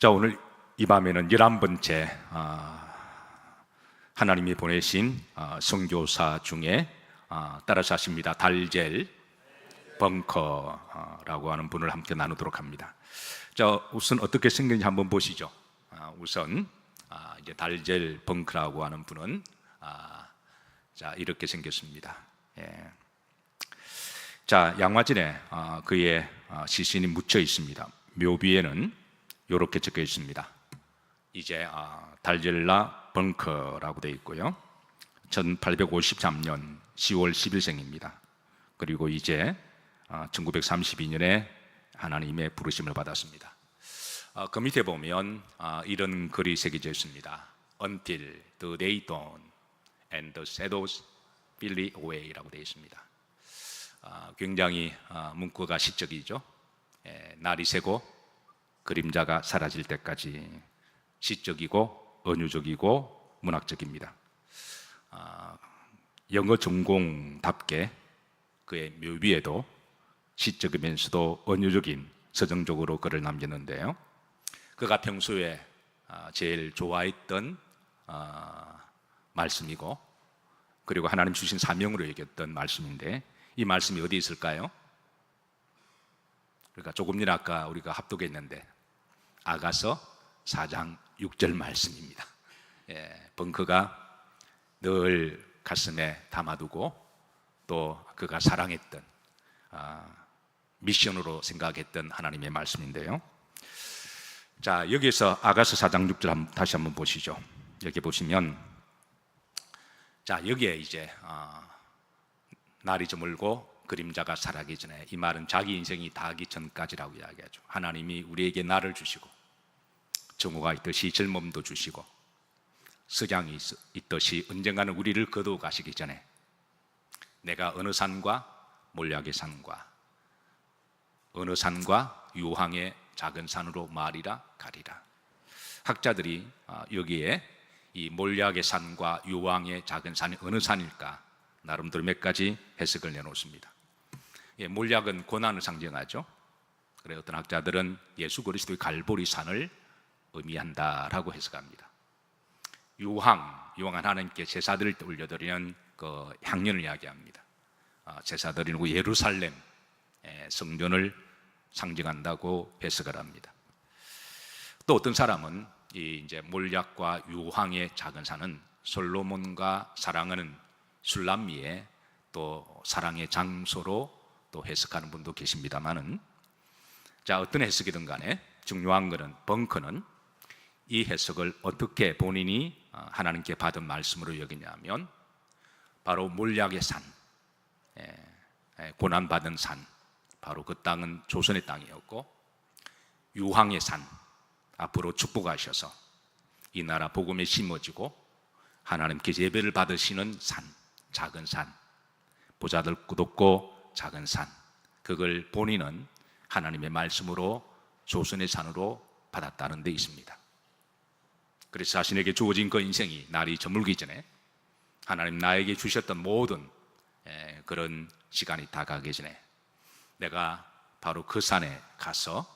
자, 오늘 이 밤에는 11번째 하나님이 보내신 선교사 중에 따라서 하십니다. 달젤 벙커라고 하는 분을 함께 나누도록 합니다. 자, 우선 어떻게 생겼는지 한번 보시죠. 우선 이제 달젤 벙커라고 하는 분은 자, 이렇게 생겼습니다. 예. 자, 양화진에 그의 시신이 묻혀 있습니다. 묘비에는 이렇게 적혀 있습니다. 이제 달젤라 벙커라고 되어 있고요. 1853년 10월 10일생입니다. 그리고 이제 1932년에 하나님의 부르심을 받았습니다. 그 밑에 보면 이런 글이 새겨져 있습니다. Until the day dawn and the shadows flee away라고 되어 있습니다. 굉장히 문구가 시적이죠. 날이 새고 그림자가 사라질 때까지 시적이고 은유적이고 문학적입니다. 영어 전공답게 그의 묘비에도 시적이면서도 은유적인 서정적으로 글을 남겼는데요. 그가 평소에 제일 좋아했던 말씀이고, 그리고 하나님 주신 사명으로 여겼던 말씀인데, 이 말씀이 어디 있을까요? 그러니까 조금 전에 아까 우리가 합독했는데 아가서 4장 6절 말씀입니다. 벙커가 늘 가슴에 담아두고 또 그가 사랑했던 미션으로 생각했던 하나님의 말씀인데요. 자, 여기에서 아가서 4장 6절 다시 한번 보시죠. 여기 보시면, 자, 여기에 이제 날이 저물고 그림자가 사라지기 전에, 이 말은 자기 인생이 다하기 전까지라고 이야기하죠. 하나님이 우리에게 날을 주시고 정오가 있듯이 젊음도 주시고 석양이 있듯이 언젠가는 우리를 거두어 가시기 전에 내가 어느 산과 몰약의 산과 어느 산과 유황의 작은 산으로 말이라 가리라. 학자들이 여기에 이 몰약의 산과 유황의 작은 산이 어느 산일까 나름대로 몇 가지 해석을 내놓습니다. 몰약은 고난을 상징하죠. 그래, 어떤 학자들은 예수 그리스도의 갈보리 산을 의미한다라고 해석합니다. 유황은 하나님께 제사 드릴 때 올려드리는 그 향연을 이야기합니다. 제사 드리는 예루살렘 성전을 상징한다고 해석을 합니다. 또 어떤 사람은 이제 몰약과 유황의 작은 산은 솔로몬과 사랑하는 술람미의 또 사랑의 장소로 또 해석하는 분도 계십니다만은, 자, 어떤 해석이든 간에 중요한 것은 벙커는 이 해석을 어떻게 본인이 하나님께 받은 말씀으로 여기냐면, 바로 몰약의 산, 고난받은 산, 바로 그 땅은 조선의 땅이었고, 유황의 산, 앞으로 축복하셔서 이 나라 복음에 심어지고 하나님께 예배를 받으시는 산, 작은 산, 보자들 굳었고 작은 산, 그걸 본인은 하나님의 말씀으로 조선의 산으로 받았다는 데 있습니다. 그래서 자신에게 주어진 그 인생이 날이 저물기 전에 하나님 나에게 주셨던 모든 그런 시간이 다가기 전에 내가 바로 그 산에 가서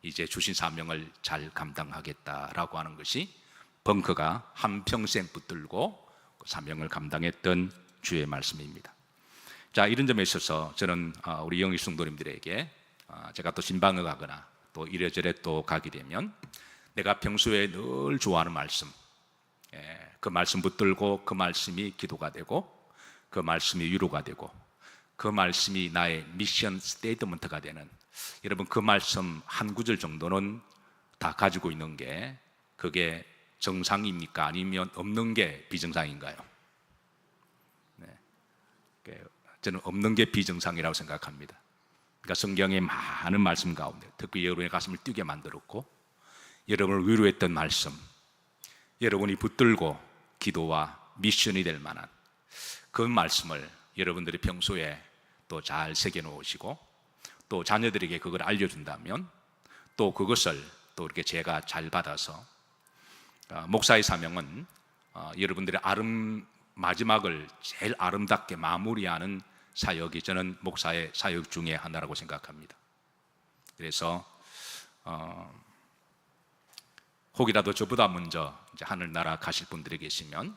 이제 주신 사명을 잘 감당하겠다라고 하는 것이 벙커가 한평생 붙들고 사명을 감당했던 주의 말씀입니다. 자, 이런 점에 있어서 저는 우리 영희 성도님들에게 제가 또 신방을 가거나 또 이래저래 또 가게 되면 내가 평소에 늘 좋아하는 말씀, 그 말씀 붙들고 그 말씀이 기도가 되고 그 말씀이 위로가 되고 그 말씀이 나의 미션 스테이트먼트가 되는, 여러분 그 말씀 한 구절 정도는 다 가지고 있는 게 그게 정상입니까? 아니면 없는 게 비정상인가요? 저는 없는 게 비정상이라고 생각합니다. 그러니까 성경의 많은 말씀 가운데 특히 여러분의 가슴을 뛰게 만들었고 여러분을 위로했던 말씀, 여러분이 붙들고 기도와 미션이 될 만한 그 말씀을 여러분들이 평소에 또 잘 새겨놓으시고 또 자녀들에게 그걸 알려준다면 또 그것을 또 이렇게 제가 잘 받아서 목사의 사명은 여러분들의 마지막을 제일 아름답게 마무리하는 사역이 저는 목사의 사역 중에 하나라고 생각합니다. 그래서 혹이라도 저보다 먼저 이제 하늘나라 가실 분들이 계시면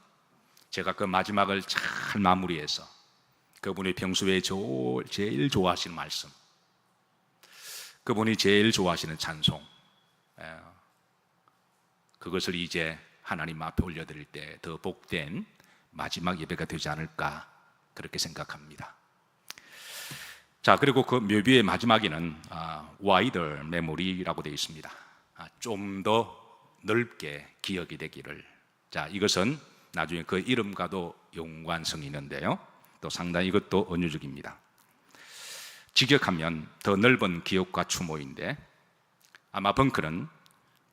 제가 그 마지막을 잘 마무리해서 그분이 평소에 제일 좋아하시는 말씀, 그분이 제일 좋아하시는 찬송, 그것을 이제 하나님 앞에 올려드릴 때 더 복된 마지막 예배가 되지 않을까 그렇게 생각합니다. 자, 그리고 그 묘비의 마지막에는 wider memory라고 되어 있습니다. 좀 더 넓게 기억이 되기를. 자, 이것은 나중에 그 이름과도 연관성이 있는데요, 또 상당히 이것도 은유적입니다. 직역하면 더 넓은 기억과 추모인데, 아마 벙클은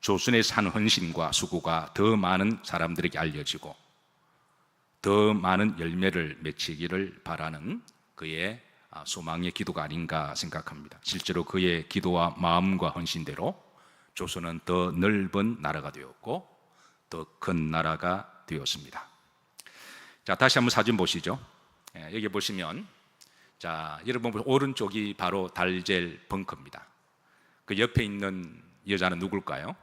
조선의 산 헌신과 수고가 더 많은 사람들에게 알려지고 더 많은 열매를 맺히기를 바라는 그의 소망의 기도가 아닌가 생각합니다. 실제로 그의 기도와 마음과 헌신대로 조선은 더 넓은 나라가 되었고 더 큰 나라가 되었습니다. 자, 다시 한번 사진 보시죠. 여기 보시면, 자, 여러분 오른쪽이 바로 달젤 벙커입니다. 그 옆에 있는 여자는 누굴까요?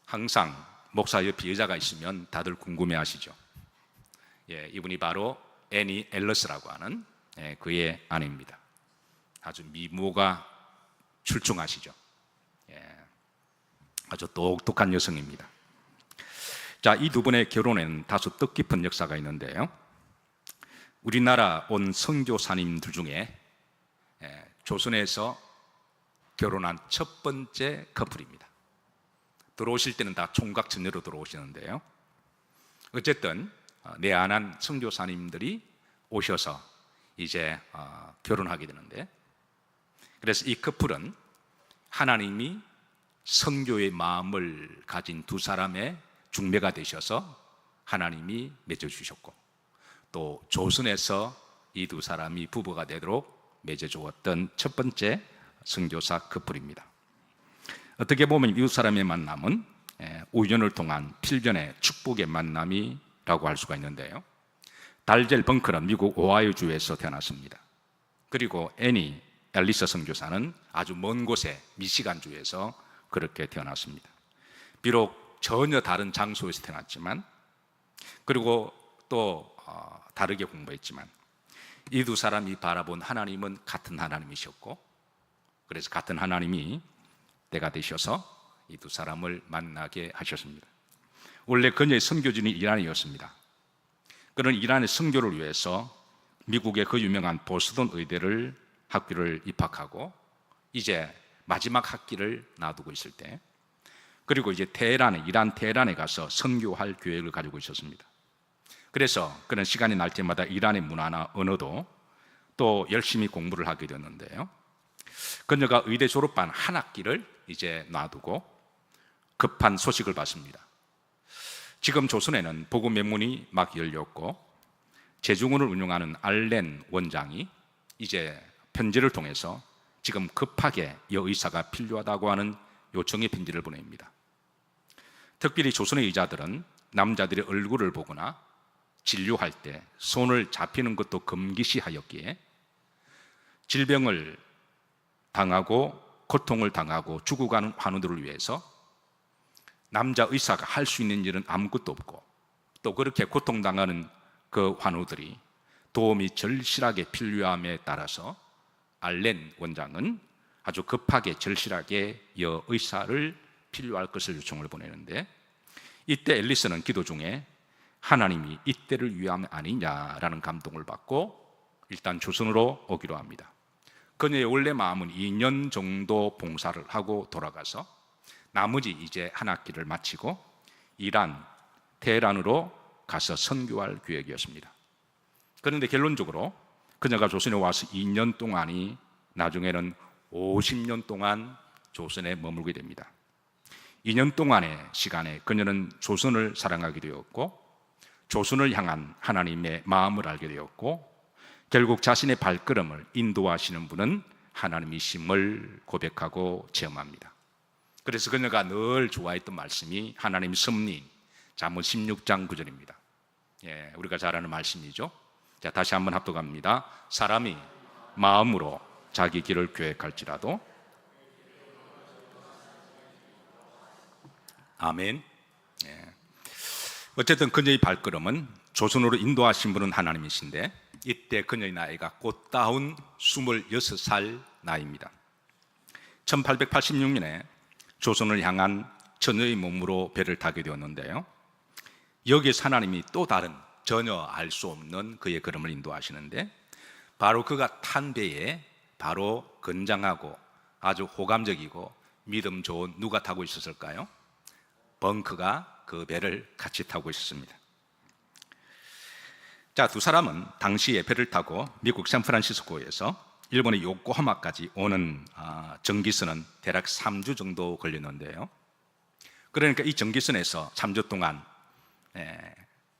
항상 목사 옆에 여자가 있으면 다들 궁금해하시죠. 이분이 바로 애니 앨러스라고 하는 그의 아내입니다. 아주 미모가 출중하시죠. 아주 똑똑한 여성입니다. 자, 이 두 분의 결혼에는 다소 뜻깊은 역사가 있는데요, 우리나라 온 선교사님들 중에 조선에서 결혼한 첫 번째 커플입니다. 들어오실 때는 다 총각전녀로 들어오시는데요, 어쨌든 내한한 선교사님들이 오셔서 이제 결혼하게 되는데, 그래서 이 커플은 하나님이 선교의 마음을 가진 두 사람의 중매가 되셔서 하나님이 맺어주셨고, 또 조선에서 이 두 사람이 부부가 되도록 맺어주었던 첫 번째 선교사 커플입니다. 어떻게 보면 이 두 사람의 만남은 우연을 통한 필연의 축복의 만남이라고 할 수가 있는데요, 달젤 벙커는 미국 오하이오주에서 태어났습니다. 그리고 애니 앨리스 선교사는 아주 먼 곳에 미시간주에서 그렇게 태어났습니다. 비록 전혀 다른 장소에서 태어났지만, 그리고 또 다르게 공부했지만, 이 두 사람이 바라본 하나님은 같은 하나님이셨고, 그래서 같은 하나님이 때가 되셔서 이 두 사람을 만나게 하셨습니다. 원래 그녀의 선교지는 이란이었습니다. 그는 이란의 선교를 위해서 미국의 그 유명한 보스턴 의대를 학교를 입학하고 이제 마지막 학기를 놔두고 있을 때, 그리고 이제 이란 테헤란에 가서 선교할 계획을 가지고 있었습니다. 그래서 그는 시간이 날 때마다 이란의 문화나 언어도 또 열심히 공부를 하게 되었는데요, 그녀가 의대 졸업반 한 학기를 이제 놔두고 급한 소식을 받습니다. 지금 조선에는 복음 명문이 막 열렸고 재중원을 운영하는 알렌 원장이 이제 편지를 통해서 지금 급하게 여의사가 필요하다고 하는 요청의 편지를 보냅니다. 특별히 조선의 의사들은 남자들의 얼굴을 보거나 진료할 때 손을 잡히는 것도 금기시하였기에 질병을 당하고 고통을 당하고 죽어가는 환우들을 위해서 남자 의사가 할 수 있는 일은 아무것도 없고, 또 그렇게 고통당하는 그 환우들이 도움이 절실하게 필요함에 따라서 알렌 원장은 아주 급하게 절실하게 여의사를 필요할 것을 요청을 보내는데, 이때 앨리스는 기도 중에 하나님이 이때를 위함이 아니냐라는 감동을 받고 일단 조선으로 오기로 합니다. 그녀의 원래 마음은 2년 정도 봉사를 하고 돌아가서 나머지 이제 한 학기를 마치고 이란, 테헤란으로 가서 선교할 계획이었습니다. 그런데 결론적으로 그녀가 조선에 와서 2년 동안이 나중에는 50년 동안 조선에 머물게 됩니다. 2년 동안의 시간에 그녀는 조선을 사랑하게 되었고 조선을 향한 하나님의 마음을 알게 되었고, 결국 자신의 발걸음을 인도하시는 분은 하나님이심을 고백하고 체험합니다. 그래서 그녀가 늘 좋아했던 말씀이 하나님 섭리인 잠언 16장 9절입니다. 우리가 잘 아는 말씀이죠. 자, 다시 한번 합독합니다. 사람이 마음으로 자기 길을 계획할지라도 아멘. 예. 어쨌든 그녀의 발걸음은 조선으로 인도하신 분은 하나님이신데 이때 그녀의 나이가 꽃다운 26살 나이입니다. 1886년에 조선을 향한 처녀의 몸으로 배를 타게 되었는데요, 여기에서 하나님이 또 다른 전혀 알 수 없는 그의 걸음을 인도하시는데, 바로 그가 탄 배에 바로 건장하고 아주 호감적이고 믿음 좋은 누가 타고 있었을까요? 벙크가 그 배를 같이 타고 있었습니다. 자, 두 사람은 당시에 배를 타고 미국 샌프란시스코에서 일본의 요코하마까지 오는 전기선은 대략 3주 정도 걸렸는데요, 그러니까 이 전기선에서 3주 동안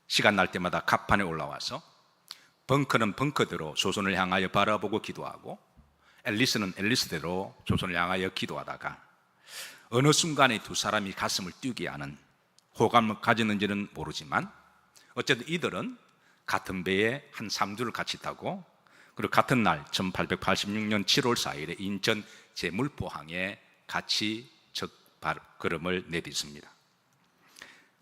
시간 날 때마다 갑판에 올라와서 벙커는 벙커대로 조선을 향하여 바라보고 기도하고 앨리스는 앨리스대로 조선을 향하여 기도하다가 어느 순간에 두 사람이 가슴을 뛰게 하는 호감을 가졌는지는 모르지만 어쨌든 이들은 같은 배에 한 3주를 같이 타고, 그리고 같은 날 1886년 7월 4일에 인천 제물포항에 같이 첫 걸음을 내딛습니다.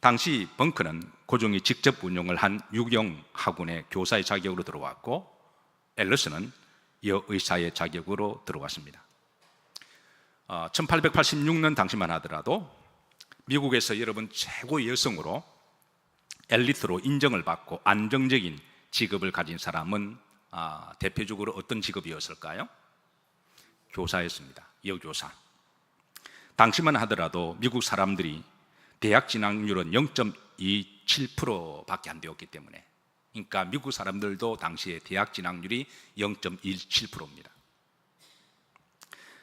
당시 벙커는 고종이 직접 운영을 한 유경학원의 교사의 자격으로 들어왔고, 앨리스는 여의사의 자격으로 들어왔습니다. 1886년 당시만 하더라도 미국에서 여러분 최고의 여성으로 엘리트로 인정을 받고 안정적인 직업을 가진 사람은 대표적으로 어떤 직업이었을까요? 교사였습니다. 여교사. 당시만 하더라도 미국 사람들이 대학 진학률은 0.27%밖에 안 되었기 때문에, 그러니까 미국 사람들도 당시에 대학 진학률이 0.17%입니다.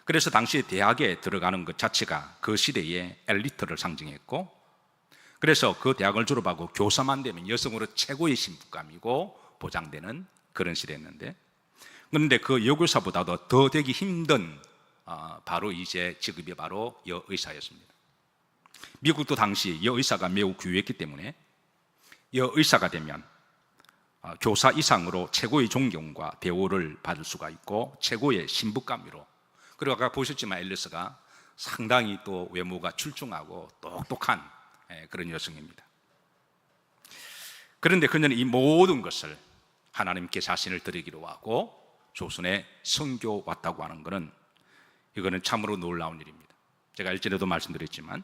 그래서 당시에 대학에 들어가는 것 자체가 그 시대의 엘리트를 상징했고, 그래서 그 대학을 졸업하고 교사만 되면 여성으로 최고의 신분감이고 보장되는 그런 시대였는데, 그런데 그 여교사보다도 더 되기 힘든 바로 이제 직업이 바로 여의사였습니다. 미국도 당시 여의사가 매우 귀했기 때문에 여의사가 되면 교사 이상으로 최고의 존경과 대우를 받을 수가 있고 최고의 신부감으로, 그리고 아까 보셨지만 앨리스가 상당히 또 외모가 출중하고 똑똑한 그런 여성입니다. 그런데 그녀는 이 모든 것을 하나님께 자신을 드리기로 하고 조선에 선교 왔다고 하는 것은, 이거는 참으로 놀라운 일입니다. 제가 일전에도 말씀드렸지만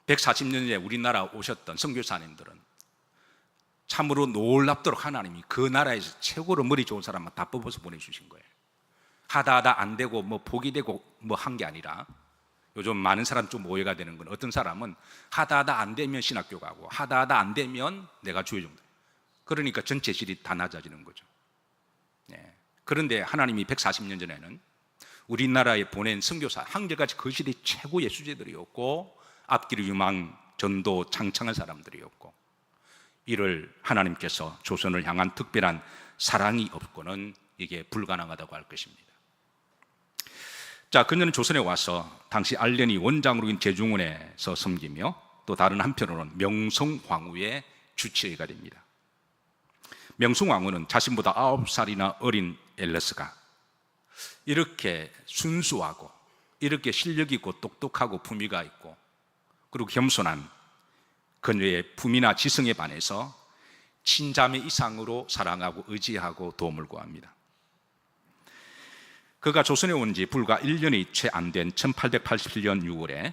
140년 전에 우리나라 오셨던 선교사님들은 참으로 놀랍도록 하나님이 그 나라에서 최고로 머리 좋은 사람만 다 뽑아서 보내주신 거예요. 하다 안 되고 뭐 복이 되고 뭐 한 게 아니라, 요즘 많은 사람 좀 오해가 되는 건, 어떤 사람은 하다 안 되면 신학교 가고 하다 안 되면 내가 주의종자, 그러니까 전체 질이 다 낮아지는 거죠. 그런데 하나님이 140년 전에는 우리나라에 보낸 선교사 한결같이 그 시대 최고의 수제들이었고 앞길을 유망 전도 창창한 사람들이었고, 이를 하나님께서 조선을 향한 특별한 사랑이 없고는 이게 불가능하다고 할 것입니다. 자, 그녀는 조선에 와서 당시 알련이 원장으로인 제중원에서 섬기며 또 다른 한편으로는 명성황후의 주치의가 됩니다. 명성황후는 자신보다 9살이나 어린 앨리스가 이렇게 순수하고 이렇게 실력 있고 똑똑하고 품위가 있고 그리고 겸손한 그녀의 품위나 지성에 반해서 친자매 이상으로 사랑하고 의지하고 도움을 구합니다. 그가 조선에 온 지 불과 1년이 채 안 된 1887년 6월에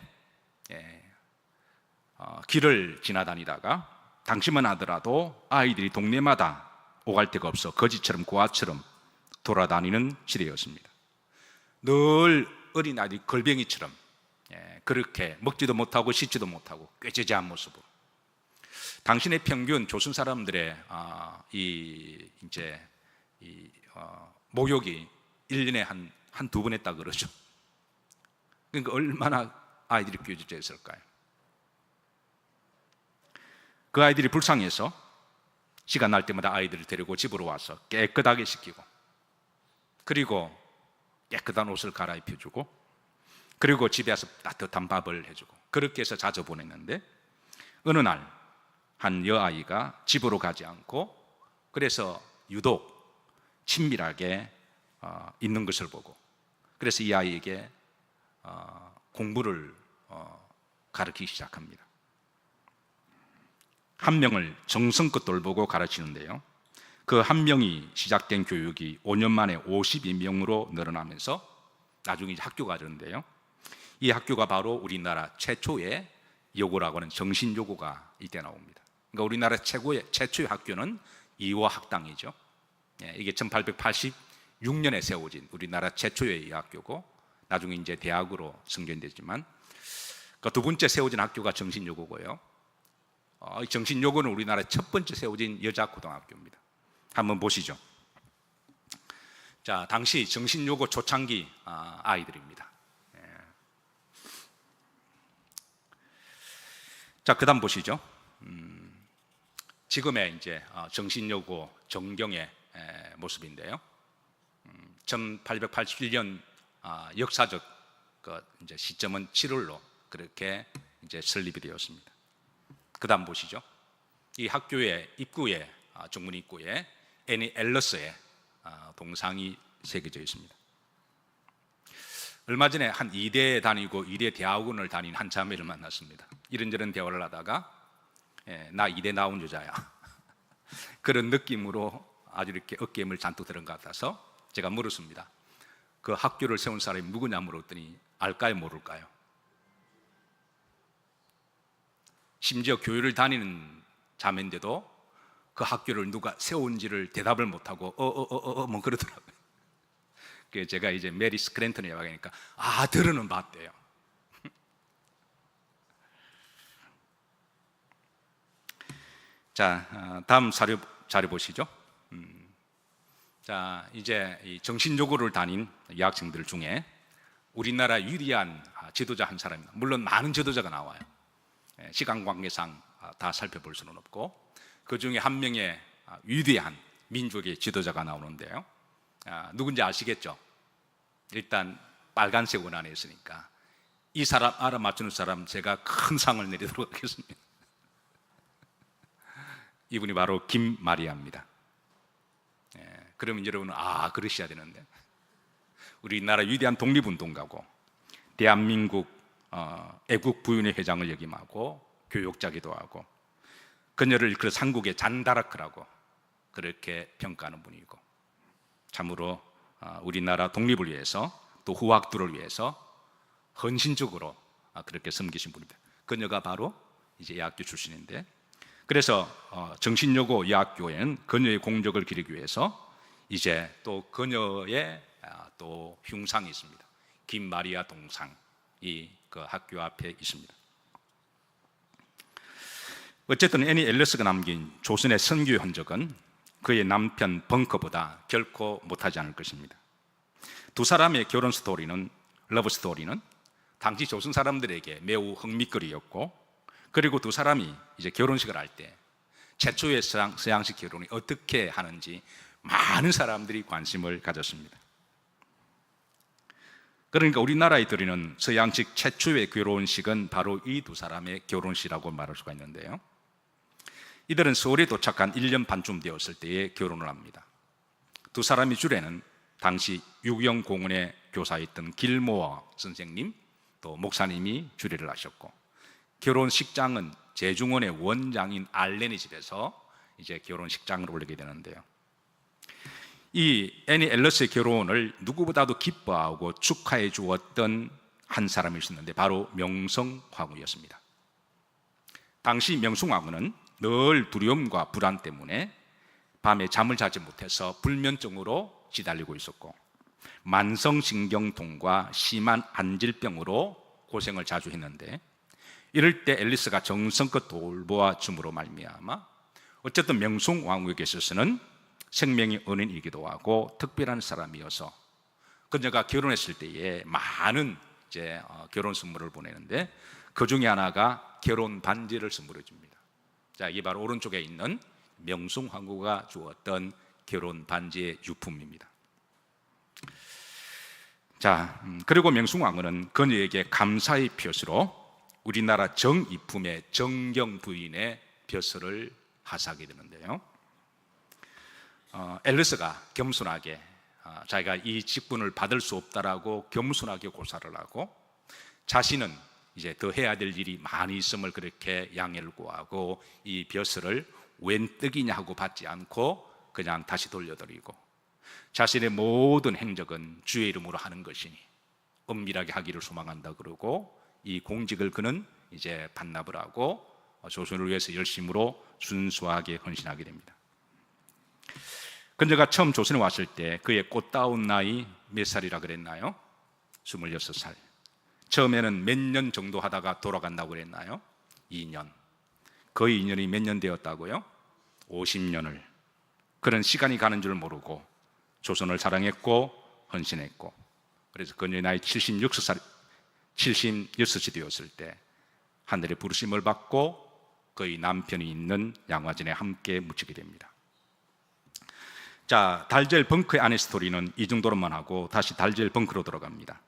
길을 지나다니다가 당시만 하더라도 아이들이 동네마다 오갈 데가 없어 거지처럼 고아처럼 돌아다니는 시대였습니다. 늘 어린아이들이 걸뱅이처럼 그렇게 먹지도 못하고 씻지도 못하고 꾀죄죄한 모습으로, 당신의 평균 조선 사람들의 목욕이 1년에 한두 번 했다 그러죠. 그러니까 얼마나 아이들이 꾀죄죄했을까요? 그 아이들이 불쌍해서 시간 날 때마다 아이들을 데리고 집으로 와서 깨끗하게 씻기고, 그리고 깨끗한 옷을 갈아입혀주고, 그리고 집에 와서 따뜻한 밥을 해주고, 그렇게 해서 자주 보냈는데 어느 날 한 여아이가 집으로 가지 않고 그래서 유독 친밀하게 있는 것을 보고, 그래서 이 아이에게 공부를 가르치기 시작합니다. 한 명을 정성껏 돌보고 가르치는데요, 그 한 명이 시작된 교육이 5년 만에 52명으로 늘어나면서 나중에 이제 학교가 되는데요, 이 학교가 바로 우리나라 최초의 여고라고 하는 정신여고가 이때 나옵니다. 그러니까 우리나라 최초의 학교는 이화학당이죠. 이게 1886년에 세워진 우리나라 최초의 이 학교고, 나중에 이제 대학으로 승진되지만 그 두 번째 세워진 학교가 정신여고고요. 정신여고는 우리나라 첫 번째 세워진 여자 고등학교입니다. 한번 보시죠. 자, 당시 정신여고 초창기 아이들입니다. 자, 그다음 보시죠. 지금의 이제 정신여고 전경의 모습인데요. 1887년 역사적 그 이제 시점은 7월로 그렇게 이제 설립이 되었습니다. 그다음 보시죠. 이 학교의 입구에 정문 입구에 애니 앨러스의 동상이 새겨져 있습니다. 얼마 전에 한 이대 다니고 이대 대학원을 다닌 한 자매를 만났습니다. 이런저런 대화를 하다가 나 이대 나온 여자야 그런 느낌으로 아주 이렇게 어깨힘을 잔뜩 들은 것 같아서 제가 물었습니다. 그 학교를 세운 사람이 누구냐 물었더니 알까요 모를까요? 심지어 교회를 다니는 자매인데도 그 학교를 누가 세운지를 대답을 못하고 뭐 그러더라고요. 그래서 제가 이제 메리 스크랜턴에 와가니까 들어는 봤대요. 자, 다음 자료 보시죠. 자, 이제 이 정신여고를 다닌 여학생들 중에 우리나라 위대한 지도자 한 사람입니다. 물론 많은 지도자가 나와요. 시간 관계상 다 살펴볼 수는 없고 그 중에 한 명의 위대한 민족의 지도자가 나오는데요, 누군지 아시겠죠? 일단 빨간색 원안에 있으니까 이 사람 알아맞추는 사람 제가 큰 상을 내리도록 하겠습니다. 이분이 바로 김마리아입니다. 그러면 여러분은 그러셔야 되는데, 우리나라 위대한 독립운동가고 대한민국 애국부윤회 회장을 역임하고 교육자기도 하고 그녀를 그 삼국의 잔다라크라고 그렇게 평가하는 분이고, 참으로 우리나라 독립을 위해서 또 후학들을 위해서 헌신적으로 그렇게 섬기신 분입니다. 그녀가 바로 이제 이 학교 출신인데, 그래서 정신여고 이 학교에는 그녀의 공적을 기리기 위해서 이제 또 그녀의 또 흉상이 있습니다. 김마리아 동상이 그 학교 앞에 있습니다. 어쨌든 애니 앨러스가 남긴 조선의 선교의 흔적은 그의 남편 벙커보다 결코 못하지 않을 것입니다. 두 사람의 결혼 스토리는, 러브 스토리는 당시 조선 사람들에게 매우 흥미거리였고, 그리고 두 사람이 이제 결혼식을 할 때 최초의 서양식 결혼이 어떻게 하는지 많은 사람들이 관심을 가졌습니다. 그러니까 우리나라에 들이는 서양식 최초의 결혼식은 바로 이 두 사람의 결혼식이라고 말할 수가 있는데요, 이들은 서울에 도착한 1년 반쯤 되었을 때에 결혼을 합니다. 두 사람의 주례는 당시 육영공원에 교사였던 길모어 선생님 또 목사님이 주례를 하셨고, 결혼식장은 제중원의 원장인 알렌의 집에서 이제 결혼식장을 올리게 되는데요, 이 애니 앨러스의 결혼을 누구보다도 기뻐하고 축하해 주었던 한 사람이 있었는데 바로 명성황후였습니다. 당시 명성황후는 늘 두려움과 불안 때문에 밤에 잠을 자지 못해서 불면증으로 시달리고 있었고, 만성신경통과 심한 안질병으로 고생을 자주 했는데, 이럴 때 앨리스가 정성껏 돌보아 줌으로 말미암아 어쨌든 명성황후에게 있어서는 생명의 은인이기도 하고 특별한 사람이어서 그녀가 결혼했을 때에 많은 이제 결혼 선물을 보내는데 그 중에 하나가 결혼 반지를 선물해 줍니다. 자, 이게 바로 오른쪽에 있는 명성황후가 주었던 결혼 반지의 유품입니다. 자, 그리고 명성황후는 그녀에게 감사의 벼슬로 우리나라 정이품의 정경 부인의 벼슬을 하사하게 되는데요, 앨리스가 겸손하게 자기가 이 직분을 받을 수 없다라고 겸손하게 고사를 하고, 자신은 이제 더 해야 될 일이 많이 있음을 그렇게 양해를 구하고 이 벼슬을 웬 떡이냐 하고 받지 않고 그냥 다시 돌려드리고 자신의 모든 행적은 주의 이름으로 하는 것이니 은밀하게 하기를 소망한다 그러고 이 공직을 그는 이제 반납을 하고 조선을 위해서 열심으로 순수하게 헌신하게 됩니다. 그가 처음 조선에 왔을 때 그의 꽃다운 나이 몇 살이라 그랬나요? 26살. 처음에는 몇 년 정도 하다가 돌아간다고 그랬나요? 2년. 거의 2년이 몇 년 되었다고요? 50년을. 그런 시간이 가는 줄 모르고 조선을 사랑했고 헌신했고, 그래서 그녀의 나이 76이 되었을 때 하늘의 부르심을 받고 그의 남편이 있는 양화진에 함께 묻히게 됩니다. 자, 달젤 벙커의 아내 스토리는 이 정도로만 하고 다시 달젤 벙커로 들어갑니다.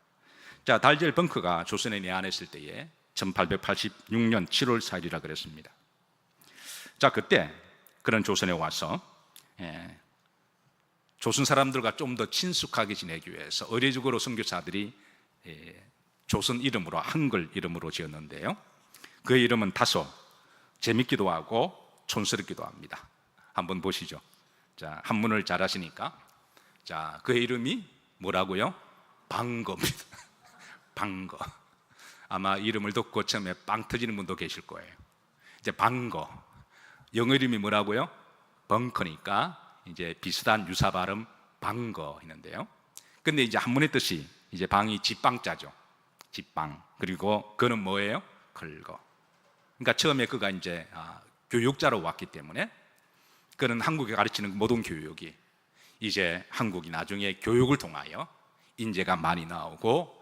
자, 달젤 벙커가 조선에 내한했을 때에 1886년 7월 4일이라 그랬습니다. 자, 그때 그런 조선에 와서 조선 사람들과 좀 더 친숙하게 지내기 위해서 의례적으로 선교사들이 조선 이름으로, 한글 이름으로 지었는데요, 그의 이름은 다소 재밌기도 하고 촌스럽기도 합니다. 한번 보시죠. 자, 한문을 잘 하시니까. 자, 그의 이름이 뭐라고요? 방거입니다. 방거. 아마 이름을 듣고 처음에 빵 터지는 분도 계실 거예요. 이제 방거. 영어 이름이 뭐라고요? 벙커니까 이제 비슷한 유사 발음 방거 있는데요. 근데 이제 한문의 뜻이 이제 방이 집방자죠. 집방. 그리고 그는 뭐예요? 긁어. 그러니까 처음에 그가 이제 교육자로 왔기 때문에 그는 한국에 가르치는 모든 교육이 이제 한국이 나중에 교육을 통하여 인재가 많이 나오고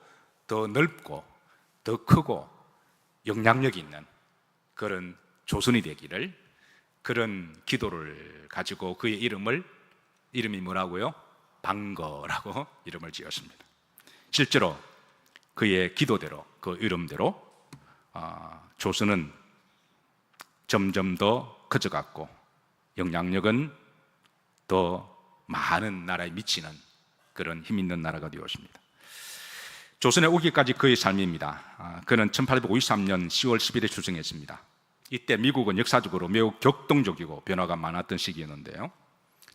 더 넓고 더 크고 영향력 있는 그런 조선이 되기를, 그런 기도를 가지고 그의 이름이 뭐라고요? 방거라고 이름을 지었습니다. 실제로 그의 기도대로, 그 이름대로 조선은 점점 더 커져갔고 영향력은 더 많은 나라에 미치는 그런 힘 있는 나라가 되었습니다. 조선에 오기까지 그의 삶입니다. 그는 1853년 10월 10일에 출생했습니다. 이때 미국은 역사적으로 매우 격동적이고 변화가 많았던 시기였는데요,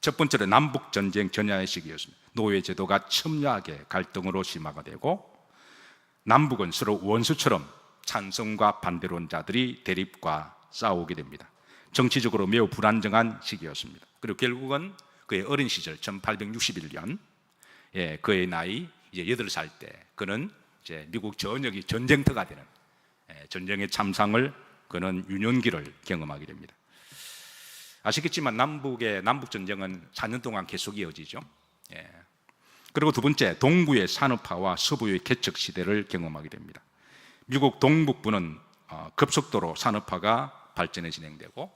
첫 번째로 남북전쟁 전야의 시기였습니다. 노예제도가 첨예하게 갈등으로 심화가 되고 남북은 서로 원수처럼 찬성과 반대론자들이 대립과 싸우게 됩니다. 정치적으로 매우 불안정한 시기였습니다. 그리고 결국은 그의 어린 시절 1861년 그의 나이 이제 8살 때 그는 이제 미국 전역이 전쟁터가 되는 전쟁의 참상을 그는 유년기를 경험하게 됩니다. 아시겠지만 남북전쟁은 4년 동안 계속 이어지죠. 그리고 두 번째, 동부의 산업화와 서부의 개척 시대를 경험하게 됩니다. 미국 동북부는 급속도로 산업화가 발전해 진행되고,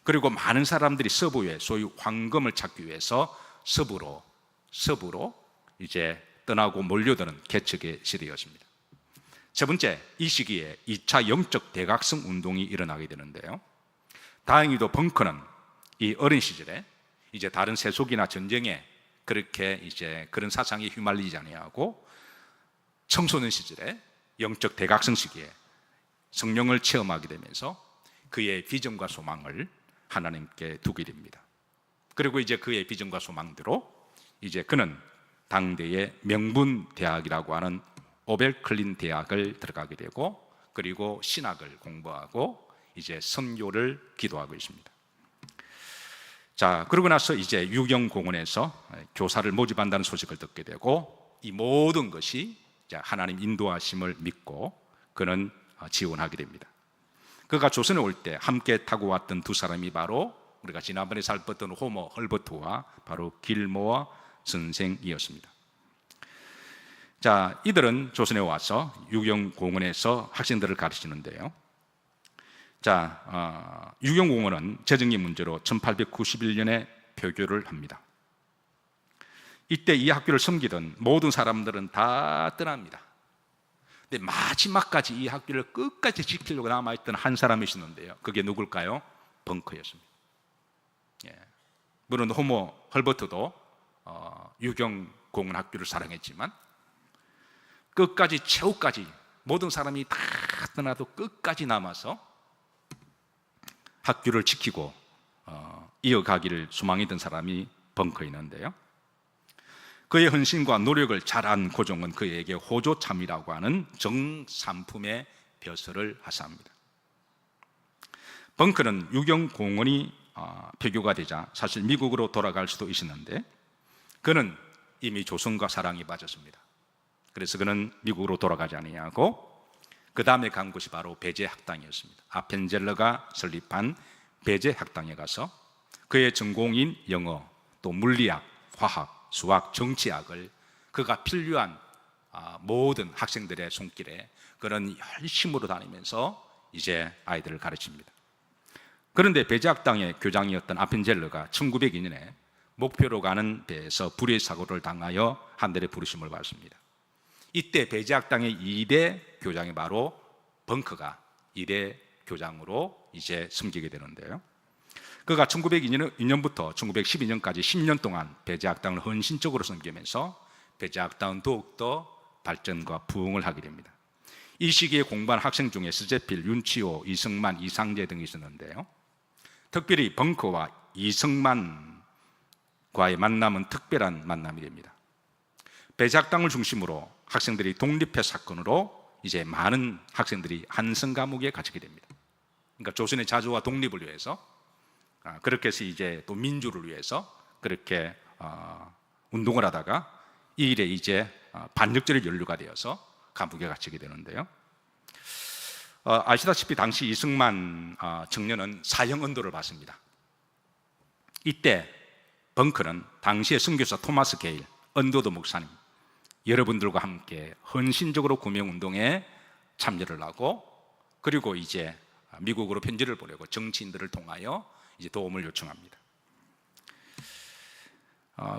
그리고 많은 사람들이 서부에 소위 황금을 찾기 위해서 서부로 이제 떠나고 몰려드는 개척의 시대였습니다. 세 번째, 이 시기에 2차 영적 대각성 운동이 일어나게 되는데요, 다행히도 벙커는 이 어린 시절에 이제 다른 세속이나 전쟁에 그렇게 이제 그런 사상에 휘말리지 아니하고 청소년 시절에 영적 대각성 시기에 성령을 체험하게 되면서 그의 비전과 소망을 하나님께 두게 됩니다. 그리고 이제 그의 비전과 소망대로 이제 그는 당대의 명문 대학이라고 하는 오벨클린 대학을 들어가게 되고, 그리고 신학을 공부하고 이제 선교를 기도하고 있습니다. 자, 그러고 나서 이제 유경공원에서 교사를 모집한다는 소식을 듣게 되고, 이 모든 것이 하나님 인도하심을 믿고 그는 지원하게 됩니다. 그가 조선에 올 때 함께 타고 왔던 두 사람이 바로 우리가 지난번에 살폈던 호머 헐버트와 바로 길모어 선생이었습니다. 자, 이들은 조선에 와서 유경공원에서 학생들을 가르치는데요, 자, 유경공원은 재정의 문제로 1891년에 폐교를 합니다. 이때 이 학교를 섬기던 모든 사람들은 다 떠납니다. 근데 마지막까지 이 학교를 끝까지 지키려고 남아있던 한 사람이 있었는데요, 그게 누굴까요? 벙커였습니다. 물론 호모 헐버트도 유경공원 학교를 사랑했지만 끝까지 최후까지 모든 사람이 다 찾더라도 끝까지 남아서 학교를 지키고 이어가기를 소망했던 사람이 벙커였는데요. 그의 헌신과 노력을 잘 안 고종은 그에게 호조참이라고 하는 정삼품의 벼슬을 하사합니다. 벙커는 유경공원이 폐교가 되자 사실 미국으로 돌아갈 수도 있었는데 그는 이미 조선과 사랑에 빠졌습니다. 그래서 그는 미국으로 돌아가지 아니하고 그 다음에 간 곳이 바로 배제학당이었습니다. 아펜젤러가 설립한 배제학당에 가서 그의 전공인 영어, 또 물리학, 화학, 수학, 정치학을 그가 필요한 모든 학생들의 손길에 그런 열심으로 다니면서 이제 아이들을 가르칩니다. 그런데 배제학당의 교장이었던 아펜젤러가 1902년에 목표로 가는 배에서 불의 사고를 당하여 하늘의 부르심을 받습니다. 이때 배제학당의 2대 교장이 바로 벙커가 2대 교장으로 이제 섬기게 되는데요. 그가 1902년부터 1912년까지 10년 동안 배제학당을 헌신적으로 섬기면서 배제학당은 더욱더 발전과 부흥을 하게 됩니다. 이 시기에 공부한 학생 중에 스제필, 윤치호, 이승만, 이상재 등이 있었는데요. 특별히 벙커와 이승만과의 만남은 특별한 만남이 됩니다. 배제학당을 중심으로 학생들이 독립회 사건으로 이제 많은 학생들이 한성 감옥에 갇히게 됩니다. 그러니까 조선의 자주와 독립을 위해서 그렇게 해서 이제 또 민주를 위해서 그렇게 운동을 하다가 이 일에 이제 반역죄를 연루가 되어서 감옥에 갇히게 되는데요. 아시다시피 당시 이승만 청년은 사형 언도를 받습니다. 이때 벙커는 당시의 선교사 토마스 게일, 언도도 목사님 여러분들과 함께 헌신적으로 구명운동에 참여를 하고 그리고 이제 미국으로 편지를 보내고 정치인들을 통하여 이제 도움을 요청합니다.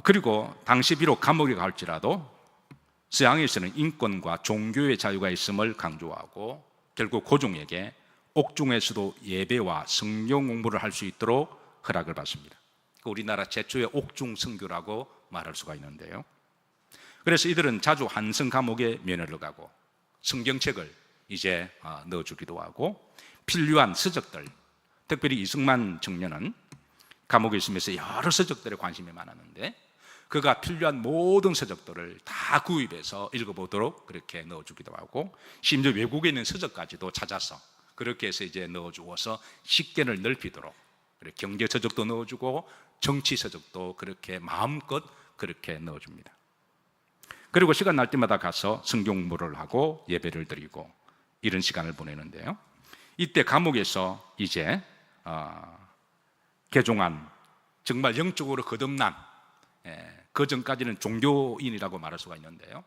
그리고 당시 비록 감옥에 갈지라도 서양에서는 인권과 종교의 자유가 있음을 강조하고 결국 고종에게 옥중에서도 예배와 성경 공부를 할 수 있도록 허락을 받습니다. 우리나라 최초의 옥중 선교라고 말할 수가 있는데요. 그래서 이들은 자주 한성 감옥에 면회를 가고 성경책을 이제 넣어주기도 하고 필요한 서적들, 특별히 이승만 청년은 감옥에 있으면서 여러 서적들에 관심이 많았는데 그가 필요한 모든 서적들을 다 구입해서 읽어보도록 그렇게 넣어주기도 하고 심지어 외국에 있는 서적까지도 찾아서 그렇게 해서 이제 넣어주어서 식견을 넓히도록 경제 서적도 넣어주고 정치 서적도 그렇게 마음껏 그렇게 넣어줍니다. 그리고 시간 날 때마다 가서 성경 공부를 하고 예배를 드리고 이런 시간을 보내는데요. 이때 감옥에서 이제 개종한 정말 영적으로 거듭난 그 전까지는 종교인이라고 말할 수가 있는데요.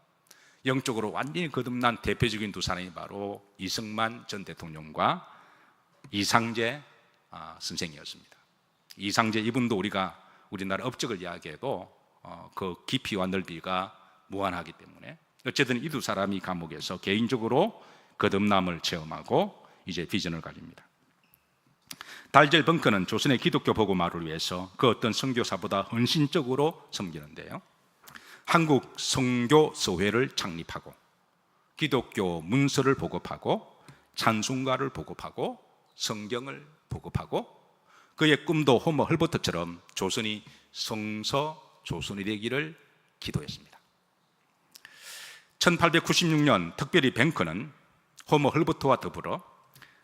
영적으로 완전히 거듭난 대표적인 두 사람이 바로 이승만 전 대통령과 이상재 선생이었습니다. 이상재 이분도 우리가 우리나라 업적을 이야기해도 그 깊이와 넓이가 무한하기 때문에 어쨌든 이 두 사람이 감옥에서 개인적으로 거듭남을 체험하고 이제 비전을 가집니다. 달젤 벙커는 조선의 기독교 복음화를 위해서 그 어떤 선교사보다 헌신적으로 섬기는데요. 한국 선교서회를 창립하고 기독교 문서를 보급하고 찬송가를 보급하고 성경을 보급하고 그의 꿈도 호머 헐버트처럼 조선이 성서 조선이 되기를 기도했습니다. 1896년 특별히 벙커는 호머 헐버트와 더불어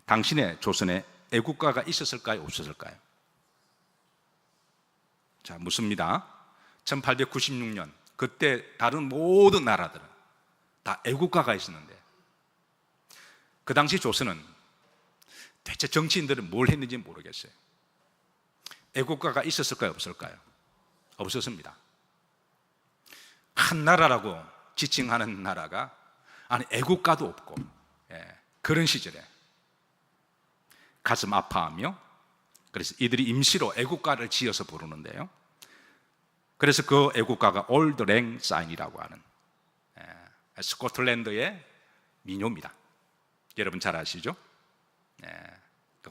당신의 조선에 애국가가 있었을까요? 없었을까요? 자, 묻습니다. 1896년 그때 다른 모든 나라들은 다 애국가가 있었는데 그 당시 조선은 대체 정치인들은 뭘 했는지 모르겠어요. 애국가가 있었을까요? 없을까요? 없었습니다. 한 나라라고 지칭하는 나라가 아니 애국가도 없고 그런 시절에 가슴 아파하며 그래서 이들이 임시로 애국가를 지어서 부르는데요. 그래서 그 애국가가 올드 랭 사인이라고 하는 스코틀랜드의 민요입니다. 여러분 잘 아시죠?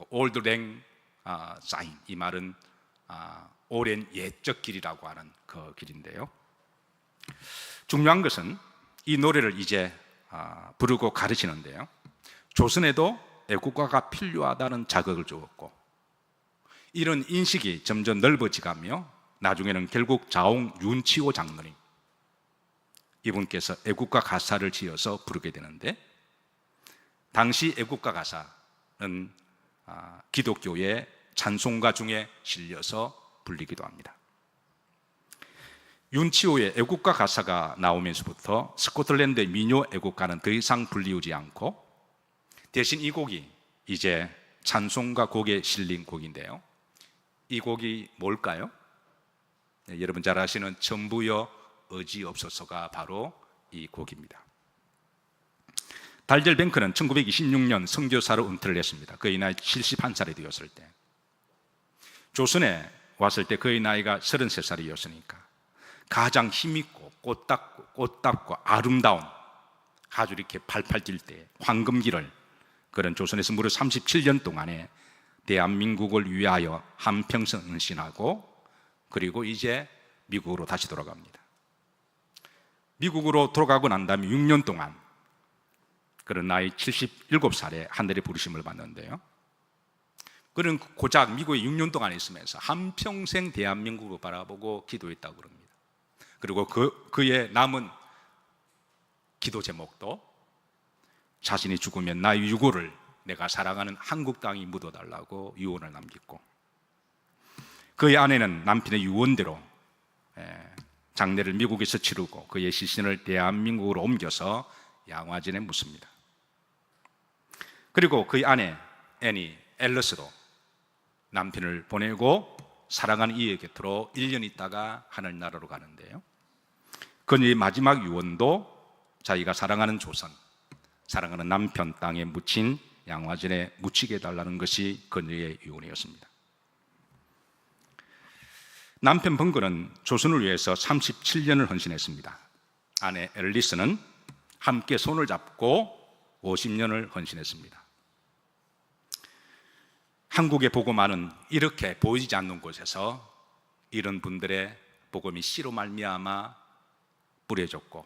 올드 랭 사인 이 말은 오랜 옛적 길이라고 하는 그 길인데요. 중요한 것은 이 노래를 이제 부르고 가르치는데요. 조선에도 애국가가 필요하다는 자극을 주었고, 이런 인식이 점점 넓어지가며 나중에는 결국 자옹 윤치호 장로님, 이분께서 애국가 가사를 지어서 부르게 되는데, 당시 애국가 가사는 기독교의 찬송가 중에 실려서 불리기도 합니다. 윤치호의 애국가 가사가 나오면서부터 스코틀랜드의 민요 애국가는 더 이상 불리우지 않고, 대신 이 곡이 이제 찬송가 곡에 실린 곡인데요, 이 곡이 뭘까요? 네, 여러분 잘 아시는 전부여 의지없소서가 바로 이 곡입니다. 달젤 뱅크는 1926년 선교사로 은퇴를 했습니다. 그의 나이 71살이 되었을 때, 조선에 왔을 때 그의 나이가 33살이었으니까 가장 힘있고 꽃답고 아름다운, 아주 이렇게 팔팔 뛸 때 황금기를, 그런 조선에서 무려 37년 동안에 대한민국을 위하여 한평생 헌신하고, 그리고 이제 미국으로 다시 돌아갑니다. 미국으로 돌아가고 난 다음에 6년 동안, 그런 나이 77살에 하늘의 부르심을 받는데요, 그는 고작 미국에 6년 동안 있으면서 한평생 대한민국을 바라보고 기도했다고 그럽니다. 그리고 그의 남은 기도 제목도 자신이 죽으면 나의 유고를 내가 사랑하는 한국 땅이 묻어달라고 유언을 남겼고, 그의 아내는 남편의 유언대로 장례를 미국에서 치르고 그의 시신을 대한민국으로 옮겨서 양화진에 묻습니다. 그리고 그의 아내 애니 앨러스도 남편을 보내고 사랑하는 이의 곁으로 1년 있다가 하늘나라로 가는데요, 그의 마지막 유언도 자기가 사랑하는 조선, 사랑하는 남편 땅에 묻힌 양화진에 묻히게 해달라는 것이 그녀의 유언이었습니다. 남편 번거는 조선을 위해서 37년을 헌신했습니다. 아내 앨리스는 함께 손을 잡고 50년을 헌신했습니다. 한국의 복음화는 이렇게 보이지 않는 곳에서 이런 분들의 복음이 씨로 말미암아 뿌려졌고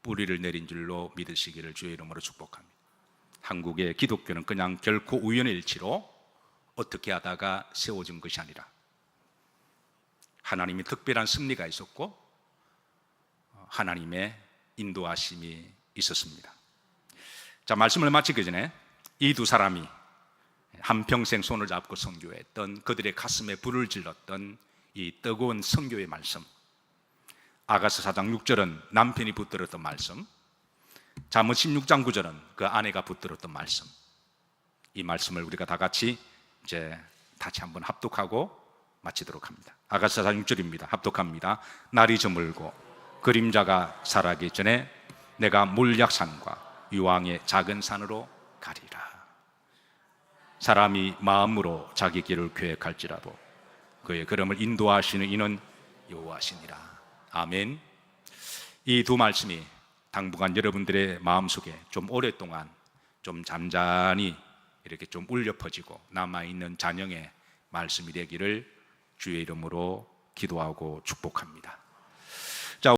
뿌리를 내린 줄로 믿으시기를 주의 이름으로 축복합니다. 한국의 기독교는 그냥 결코 우연의 일치로 어떻게 하다가 세워진 것이 아니라 하나님의 특별한 섭리가 있었고 하나님의 인도하심이 있었습니다. 자, 말씀을 마치기 전에 이 두 사람이 한평생 손을 잡고 선교했던, 그들의 가슴에 불을 질렀던 이 뜨거운 선교의 말씀, 아가서 4장 6절은 남편이 붙들었던 말씀, 잠언 16장 9절은 그 아내가 붙들었던 말씀, 이 말씀을 우리가 다 같이 이제 다시 한번 합독하고 마치도록 합니다. 아가서 4장 6절입니다. 합독합니다. 날이 저물고 그림자가 사라기 전에 내가 몰약산과 유황의 작은 산으로 가리라. 사람이 마음으로 자기 길을 계획할지라도 그의 걸음을 인도하시는 이는 여호와시니라. 아멘. 이 두 말씀이 당분간 여러분들의 마음속에 좀 오랫동안 좀 잠잠히 이렇게 좀 울려 퍼지고 남아있는 잔영의 말씀이 되기를 주의 이름으로 기도하고 축복합니다.